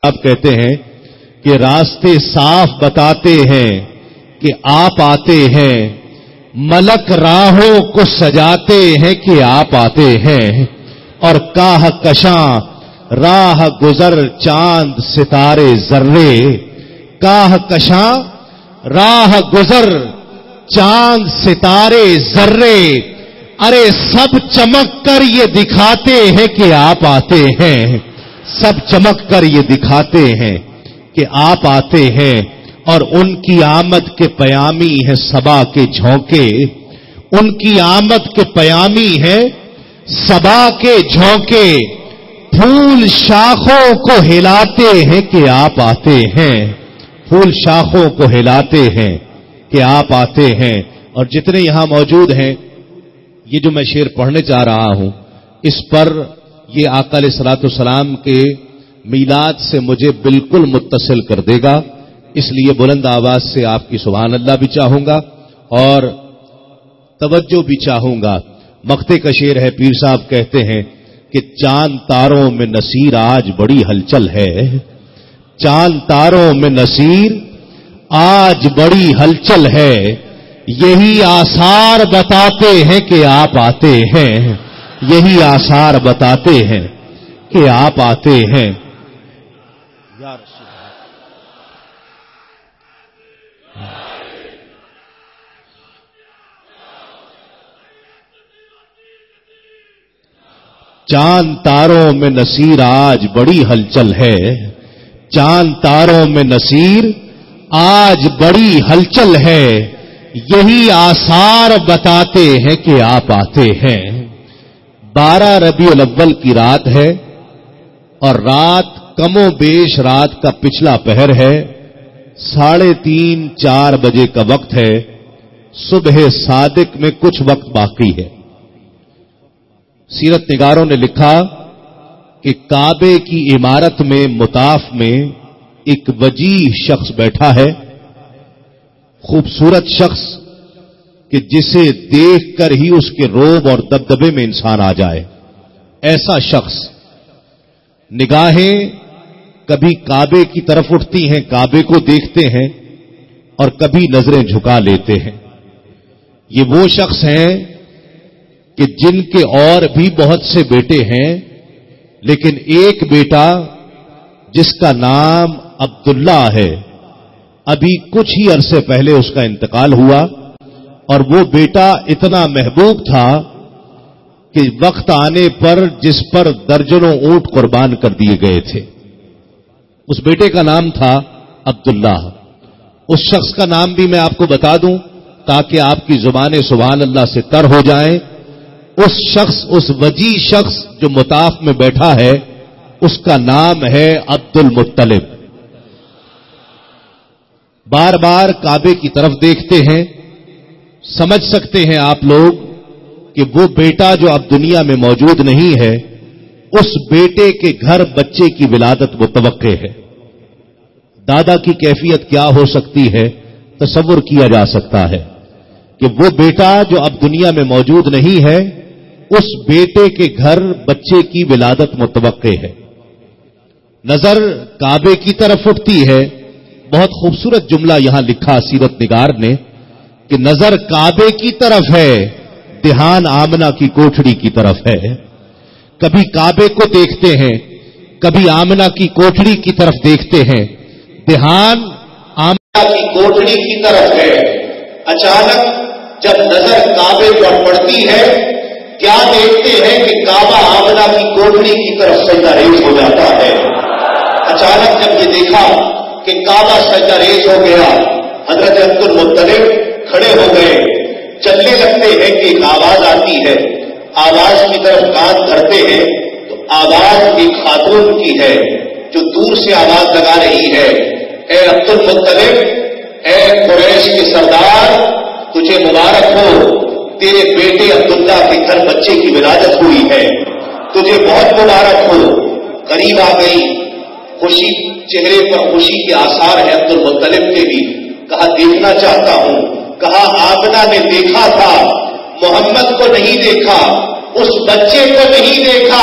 آپ کہتے ہیں کہ راستے صاف بتاتے ہیں کہ آپ آتے ہیں، ملک راہوں کو سجاتے ہیں کہ آپ آتے ہیں، اور کاہ کشاں راہ گزر چاند ستارے ذرے، کاہ کشاں راہ گزر چاند ستارے ذرے، ارے سب چمک کر یہ دکھاتے ہیں کہ آپ آتے ہیں، سب چمک کر یہ دکھاتے ہیں کہ آپ آتے ہیں، اور ان کی آمد کے پیامی ہے صبا کے جھونکے، ان کی آمد کے پیامی ہے صبا کے جھونکے، پھول شاخوں کو ہلاتے ہیں کہ آپ آتے ہیں، پھول شاخوں کو ہلاتے ہیں کہ آپ آتے ہیں۔ اور جتنے یہاں موجود ہیں، یہ جو میں شعر پڑھنے جا رہا ہوں، اس پر یہ آقا علیہ الصلوۃ والسلام کے میلاد سے مجھے بالکل متصل کر دے گا، اس لیے بلند آواز سے آپ کی سبحان اللہ بھی چاہوں گا اور توجہ بھی چاہوں گا۔ مقطع کا شعر ہے، پیر صاحب کہتے ہیں کہ چاند تاروں میں نصیر آج بڑی ہلچل ہے، چاند تاروں میں نصیر آج بڑی ہلچل ہے، یہی آثار بتاتے ہیں کہ آپ آتے ہیں، یہی آثار بتاتے ہیں کہ آپ آتے ہیں۔ یا رسول چاند تاروں میں نصیر آج بڑی ہلچل ہے، چاند تاروں میں نصیر آج بڑی ہلچل ہے، یہی آثار بتاتے ہیں کہ آپ آتے ہیں۔ 12 ربیع الاول کی رات ہے، اور رات کم و بیش رات کا پچھلا پہر ہے، 3:30 4 بجے کا وقت ہے، صبح صادق میں کچھ وقت باقی ہے۔ سیرت نگاروں نے لکھا کہ کعبے کی عمارت میں مطاف میں ایک وجیح شخص بیٹھا ہے، خوبصورت شخص کہ جسے دیکھ کر ہی اس کے روب اور دبدبے میں انسان آ جائے، ایسا شخص۔ نگاہیں کبھی کعبے کی طرف اٹھتی ہیں، کعبے کو دیکھتے ہیں، اور کبھی نظریں جھکا لیتے ہیں۔ یہ وہ شخص ہیں کہ جن کے اور بھی بہت سے بیٹے ہیں، لیکن ایک بیٹا جس کا نام عبداللہ ہے، ابھی کچھ ہی عرصے پہلے اس کا انتقال ہوا، اور وہ بیٹا اتنا محبوب تھا کہ وقت آنے پر جس پر درجنوں اونٹ قربان کر دیے گئے تھے، اس بیٹے کا نام تھا عبداللہ۔ اس شخص کا نام بھی میں آپ کو بتا دوں تاکہ آپ کی زبانیں سبحان اللہ سے تر ہو جائیں۔ اس شخص، اس وجیح شخص جو مطاف میں بیٹھا ہے، اس کا نام ہے عبد المطلب۔ بار بار کعبے کی طرف دیکھتے ہیں، سمجھ سکتے ہیں آپ لوگ کہ وہ بیٹا جو اب دنیا میں موجود نہیں ہے، اس بیٹے کے گھر بچے کی ولادت متوقع ہے۔ دادا کی کیفیت کیا ہو سکتی ہے، تصور کیا جا سکتا ہے کہ وہ بیٹا جو اب دنیا میں موجود نہیں ہے، اس بیٹے کے گھر بچے کی ولادت متوقع ہے۔ نظر کعبے کی طرف اٹھتی ہے، بہت خوبصورت جملہ یہاں لکھا سیرت نگار نے کہ نظر کعبے کی طرف ہے، دھیان آمنہ کی کوٹھڑی کی طرف ہے۔ کبھی کعبے کو دیکھتے ہیں، کبھی آمنہ کی کوٹھڑی کی طرف دیکھتے ہیں، دھیان آمنہ کی کوٹھڑی کی طرف ہے۔ اچانک جب نظر کعبے پر پڑتی ہے، کیا دیکھتے ہیں کہ کعبہ آمنہ کی کوٹھڑی کی طرف سجدہ ریز ہو جاتا ہے۔ اچانک جب یہ دیکھا کہ کعبہ سجدہ ریز ہو گیا، حضرت عبد المطلب کھڑے ہو گئے، چلنے لگتے ہیں کہ ایک آواز آتی ہے، آواز کی طرف کان دھرتے ہیں تو آواز ایک خاتون کی ہے جو دور سے آواز لگا رہی ہے، اے عبد المطلب، اے قریش کے سردار، تجھے مبارک ہو، تیرے بیٹے عبداللہ کے گھر بچے کی ولادت ہوئی ہے، تجھے بہت مبارک ہو۔ قریب آ گئی، خوشی چہرے پر خوشی کے آثار ہیں عبد المطلب کے بھی۔ کہا دیکھنا چاہتا ہوں، کہا آمنہ نے دیکھا تھا، محمد کو نہیں دیکھا، اس بچے کو نہیں دیکھا